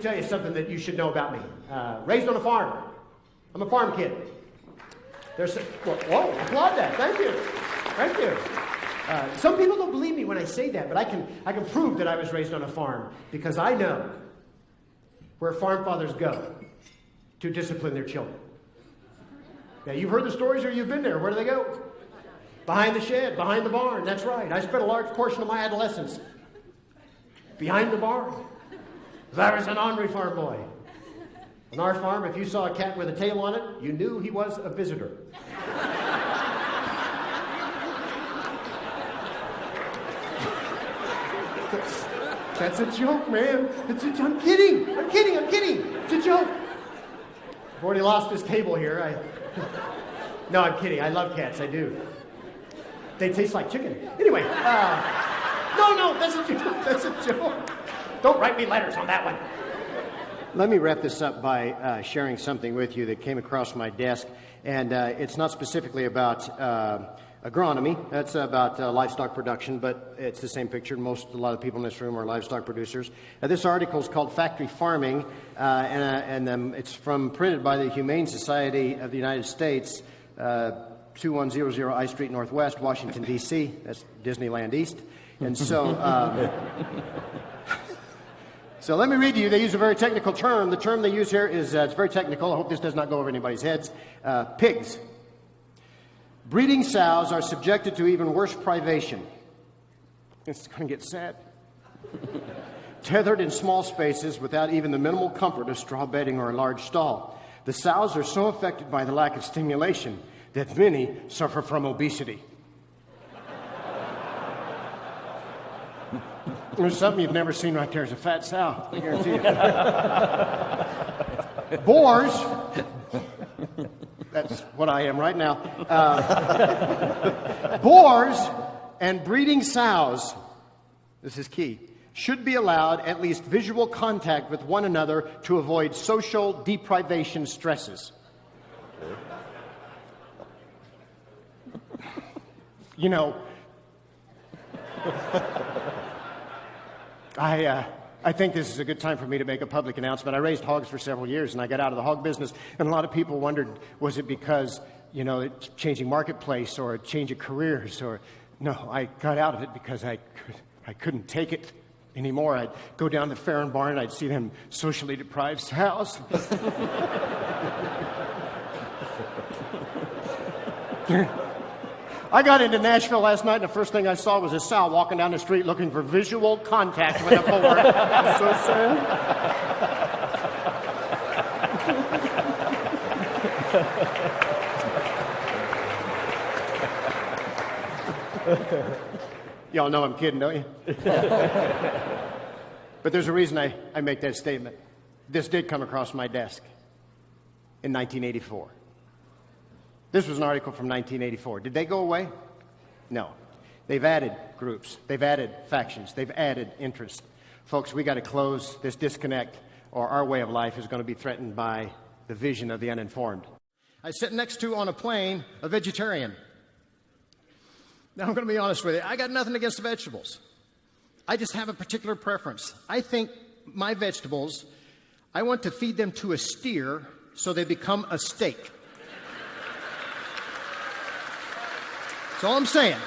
tell you something that you should know about me. Raised on a farm. I'm a farm kid. Whoa, applaud that. Thank you. Thank you. Some people don't believe me when I say that, but I can prove that I was raised on a farm because I know where farm fathers go to discipline their children. Now, you've heard the stories or you've been there. Where do they go? Behind the shed, behind the barn. That's right. I spent a large portion of my adolescence behind the barn. I was an ornery farm boy. On our farm, if you saw a cat with a tail on it, you knew he was a visitor. That's a joke, man. I'm kidding. It's a joke. I've already lost this table here. No, I'm kidding. I love cats. I do. They taste like chicken. Anyway, no, that's a joke. That's a joke. Don't write me letters on that one. Let me wrap this up by sharing something with you that came across my desk. And it's not specifically about agronomy. That's about livestock production, but it's the same picture. A lot of people in this room are livestock producers. This article is called Factory Farming, and it's printed by the Humane Society of the United States, 2100 I Street Northwest, Washington, D.C. That's Disneyland East. And so... So let me read to you. They use a very technical term. The term they use here is, it's very technical. I hope this does not go over anybody's heads. Pigs. Breeding sows are subjected to even worse privation. It's going to get sad. Tethered in small spaces without even the minimal comfort of straw bedding or a large stall. The sows are so affected by the lack of stimulation that many suffer from obesity. There's something you've never seen right there is a fat sow, I guarantee you. Boars, that's what I am right now. Boars and breeding sows, this is key, should be allowed at least visual contact with one another to avoid social deprivation stresses. You know, I think this is a good time for me to make a public announcement. I raised hogs for several years, and I got out of the hog business. And a lot of people wondered, was it because, you know, it's changing marketplace or a change of careers? Or no, I got out of it because I couldn't take it anymore. I'd go down to Fair and Barn, and I'd see them socially deprived sows. I got into Nashville last night, and the first thing I saw was a sow walking down the street looking for visual contact with a board. So sad. Y'all know I'm kidding, don't you? But there's a reason I make that statement. This did come across my desk in 1984. This was an article from 1984. Did they go away? No. They've added groups. They've added factions. They've added interests. Folks, we got to close this disconnect, or our way of life is going to be threatened by the vision of the uninformed. I sit next to, on a plane, a vegetarian. Now, I'm going to be honest with you. I got nothing against the vegetables. I just have a particular preference. I think my vegetables, I want to feed them to a steer so they become a steak. That's all I'm saying.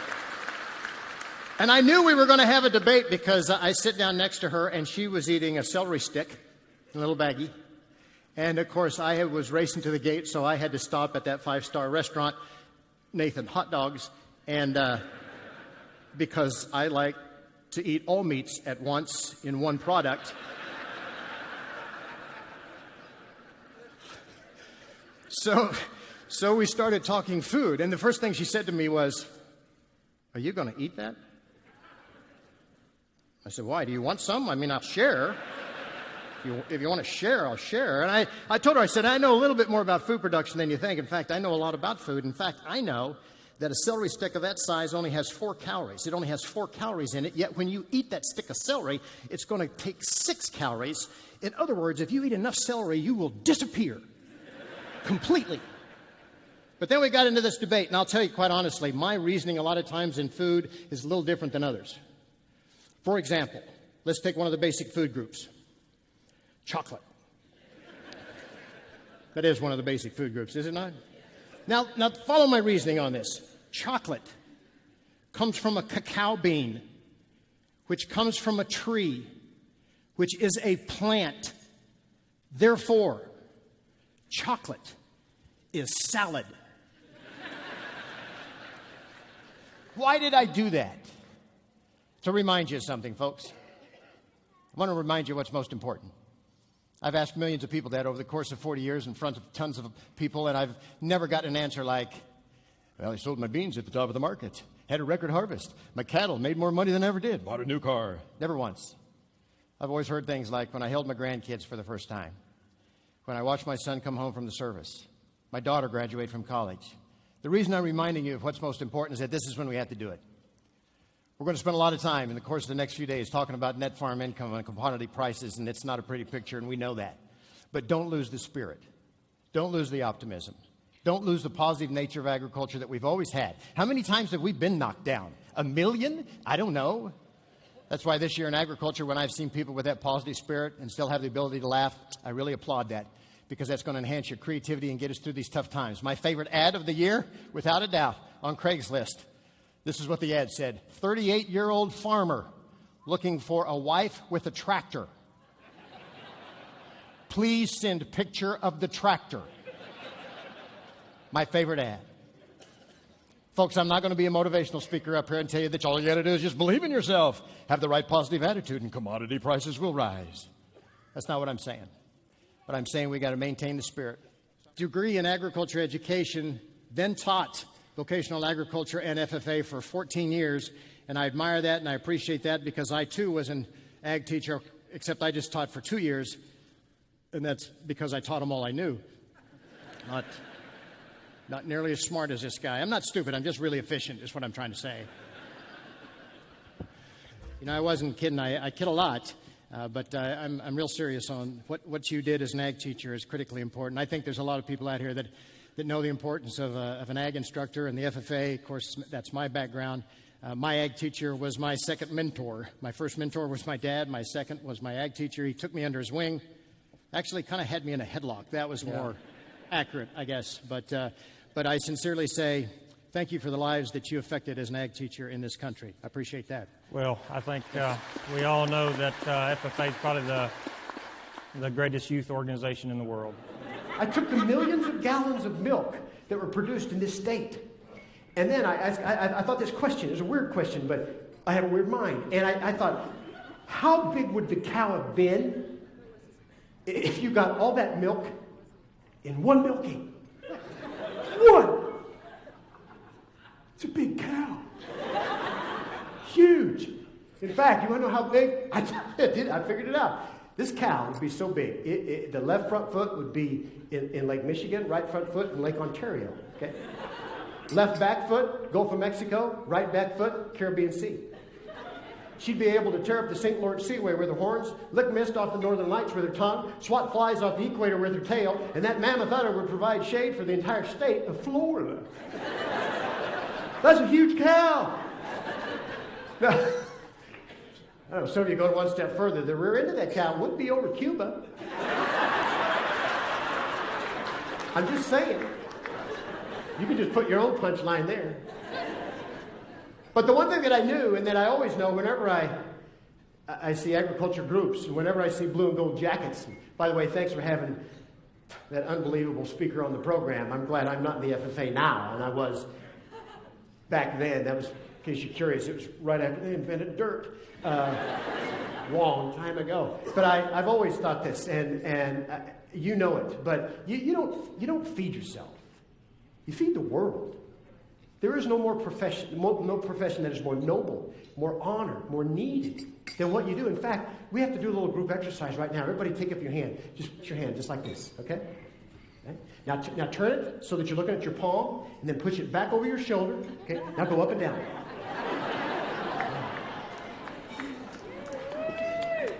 And I knew we were going to have a debate because I sit down next to her and she was eating a celery stick, a little baggie. And of course, I was racing to the gate, so I had to stop at that 5-star restaurant, Nathan Hot Dogs, and because I like to eat all meats at once in one product. So we started talking food, and the first thing she said to me was, "Are you going to eat that?" I said, "Why? Do you want some? I mean, I'll share. If you want to share, I'll share." And I told her, I said, "I know a little bit more about food production than you think. In fact, I know a lot about food. In fact, I know that a celery stick of that size only has 4 calories. It only has 4 calories in it, yet when you eat that stick of celery, it's going to take 6 calories. In other words, if you eat enough celery, you will disappear completely." But then we got into this debate, and I'll tell you quite honestly, my reasoning a lot of times in food is a little different than others. For example, let's take one of the basic food groups. chocolate. That is one of the basic food groups, is it not? Now follow my reasoning on this. Chocolate comes from a cacao bean, which comes from a tree, which is a plant. Therefore, chocolate is salad. Why did I do that? To remind you of something, folks. I want to remind you what's most important. I've asked millions of people that over the course of 40 years in front of tons of people, and I've never gotten an answer like, well, I sold my beans at the top of the market, had a record harvest, my cattle made more money than I ever did, bought a new car. Never once. I've always heard things like when I held my grandkids for the first time, when I watched my son come home from the service, my daughter graduate from college. The reason I'm reminding you of what's most important is that this is when we have to do it. We're going to spend a lot of time in the course of the next few days talking about net farm income and commodity prices, and it's not a pretty picture, and we know that. But don't lose the spirit. Don't lose the optimism. Don't lose the positive nature of agriculture that we've always had. How many times have we been knocked down? 1 million? I don't know. That's why this year in agriculture, when I've seen people with that positive spirit and still have the ability to laugh, I really applaud that, because that's going to enhance your creativity and get us through these tough times. My favorite ad of the year, without a doubt, on Craigslist. This is what the ad said. 38-year-old farmer looking for a wife with a tractor. Please send picture of the tractor. My favorite ad. Folks, I'm not going to be a motivational speaker up here and tell you that all you got to do is just believe in yourself, have the right positive attitude, and commodity prices will rise. That's not what I'm saying. But I'm saying we got to maintain the spirit. Degree in agriculture education, then taught vocational agriculture and FFA for 14 years, and I admire that and I appreciate that, because I too was an ag teacher, except I just taught for 2 years, and that's because I taught them all I knew. Not nearly as smart as this guy. I'm not stupid, I'm just really efficient, is what I'm trying to say. You know, I wasn't kidding, I kid a lot. But I'm real serious on what you did as an ag teacher is critically important. I think there's a lot of people out here that know the importance of an ag instructor and the FFA. Of course, that's my background. My ag teacher was my second mentor. My first mentor was my dad. My second was my ag teacher. He took me under his wing. Actually, kind of had me in a headlock. That was more accurate, I guess. But I sincerely say thank you for the lives that you affected as an ag teacher in this country. I appreciate that. Well, I think we all know that FFA is probably the greatest youth organization in the world. I took the millions of gallons of milk that were produced in this state, and then I thought this question is a weird question, but I have a weird mind. And I thought, how big would the cow have been if you got all that milk in one milking? One! It's a big cow. Huge. In fact, you want to know how big? I figured it out. This cow would be so big. The left front foot would be in Lake Michigan, right front foot in Lake Ontario. Okay? Left back foot, Gulf of Mexico, right back foot, Caribbean Sea. She'd be able to tear up the St. Lawrence Seaway with her horns, lick mist off the northern lights with her tongue, swat flies off the equator with her tail, and that mammoth udder would provide shade for the entire state of Florida. That's a huge cow. Now, I don't know, some of you go one step further. The rear end of that cow would be over Cuba. I'm just saying. You can just put your own punchline there. But the one thing that I knew, and that I always know whenever I see agriculture groups, and whenever I see blue and gold jackets, and by the way, thanks for having that unbelievable speaker on the program. I'm glad I'm not in the FFA now, and I was back then. That was, in case you're curious, it was right after they invented dirt. Long time ago. But I've always thought this, and you know it, but you don't feed yourself. You feed the world. There is no profession that is more noble, more honored, more needed than what you do. In fact, we have to do a little group exercise right now. Everybody take up your hand. Just put your hand just like this, okay? Okay? Now turn it so that you're looking at your palm, and then push it back over your shoulder. Okay? Now go up and down.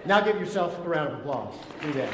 Now give yourself a round of applause. Do that.